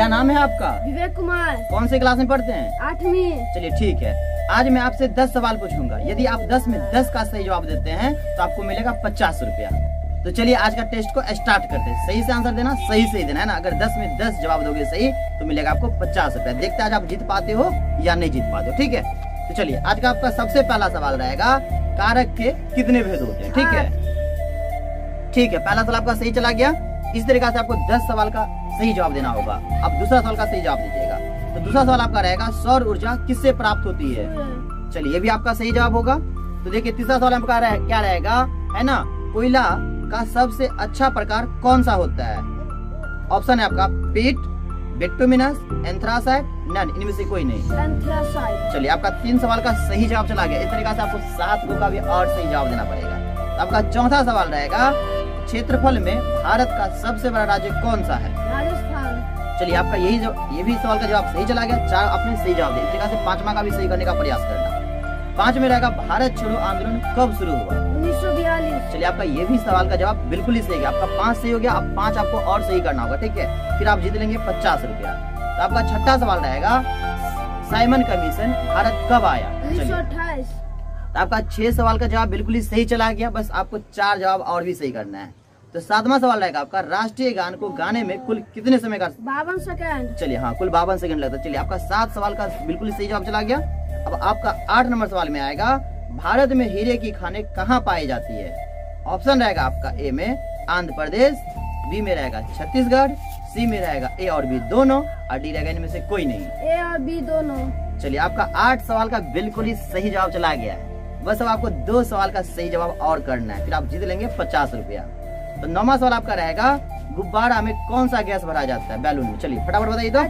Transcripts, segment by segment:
क्या नाम है आपका? विवेक कुमार। कौन से क्लास में पढ़ते हैं? 8वीं। चलिए ठीक है, आज मैं आपसे 10 सवाल पूछूंगा। यदि आप 10 में 10 का सही जवाब देते हैं तो आपको मिलेगा 50 रुपया। तो चलिए आज का टेस्ट को स्टार्ट करते हैं। सही से आंसर देना, सही से ही देना है ना। अगर 10 में 10 जवाब दोगे सही तो मिलेगा आपको 50 रुपया। देखते हैं आज आप जीत पाते हो या नहीं जीत पाते हो। ठीक है, तो चलिए आज का आपका सबसे पहला सवाल रहेगा, कारक के कितने भेद होते हैं? ठीक है, ठीक है, पहला सवाल आपका सही चला गया। इस तरीके से आपको 10 सवाल का सही जवाब देना होगा। अब दूसरा सवाल का सही जवाब दीजिएगा। तो दूसरा सवाल आपका रहेगा, सौर ऊर्जा किससे प्राप्त होती है? चलिए ये भी आपका सही जवाब होगा। तो देखिए तीसरा सवाल आपका क्या रहेगा, है ना, कोयला का सबसे अच्छा प्रकार कौन सा होता है? ऑप्शन है आपका पीट, बिटुमिनस, एंथ्रासाइट, नन, इनमें से कोई नहीं। एंथ्रासाइट। चलिए आपका 3 सवाल का सही जवाब चला गया। इस तरीके से आपको 7 गो का भी और सही जवाब देना पड़ेगा। तो आपका चौथा सवाल रहेगा, क्षेत्रफल में भारत का सबसे बड़ा राज्य कौन सा है? राजस्थान। चलिए आपका ये भी सवाल का जवाब सही चला गया। 4 आपने सही जवाब दिया। इस तरीके से 5वां का भी सही करने का प्रयास करना। 5 में रहेगा, भारत छोड़ो आंदोलन कब शुरू हुआ? 1942। चलिए आपका ये भी सवाल का जवाब बिल्कुल ही सही है। आपका 5 सही हो गया। अब 5 आपको और सही करना होगा। ठीक है, फिर आप जीत लेंगे 50 रुपया। तो आपका छठा सवाल रहेगा, साइमन कमीशन भारत कब आया? 1928। तो आपका 6 सवाल का जवाब बिल्कुल ही सही चला गया। बस आपको 4 जवाब और भी सही करना है। तो 7वां सवाल रहेगा आपका, राष्ट्रीय गान को गाने में कुल कितने समय का? 52 सेकंड। चलिए हाँ, कुल 52 सेकंड लगता है। चलिए आपका 7 सवाल का बिल्कुल ही सही जवाब चला गया। अब आपका 8 नंबर सवाल में आएगा, भारत में हीरे की खानें कहाँ पाई जाती है? ऑप्शन रहेगा आपका ए में आंध्र प्रदेश, बी में रहेगा छत्तीसगढ़, सी में रहेगा ए और बी दोनों, और डी रहेगा इनमें से कोई नहीं। ए और बी दोनों। चलिए आपका 8 सवाल का बिल्कुल ही सही जवाब चला गया है। बस अब आपको 2 सवाल का सही जवाब और करना है, फिर आप जीत लेंगे 50 रुपया। तो 9वां सवाल आपका रहेगा, गुब्बारा में कौन सा गैस भरा जाता है बैलून में? चलिए फटाफट बताइए। तो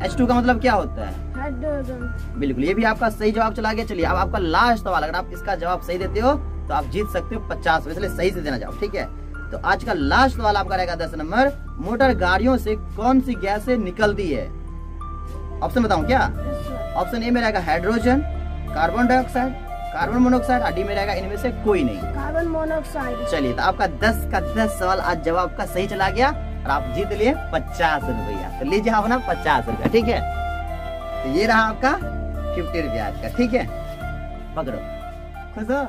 H2 का मतलब क्या होता है? हाइड्रोजन। बिल्कुल, ये भी आपका सही जवाब चला गया। चलिए अब आपका लास्ट सवाल, अगर आप इसका जवाब सही देते हो तो आप जीत सकते हो 50 रुपए। इसलिए सही से देना जवाब। ठीक है, तो आज का लास्ट सवाल आपका रहेगा 10 नंबर, मोटर गाड़ियों से कौन सी गैसें निकलती है? ऑप्शन बताऊं क्या? ऑप्शन ए में रहेगा hydrogen, carbon dioxide, carbon monoxide, और डी में रहेगा इनमें से कोई नहीं। Carbon monoxide. चलिए तो आपका 10 का 10 सवाल आज जवाब का सही चला गया और आप जीत लिए 50 रुपया। तो लीजिए आप ना 50 रुपया। ठीक है, तो ये रहा आपका 50 रुपया आज का। ठीक है, पकड़ो, खुश हो?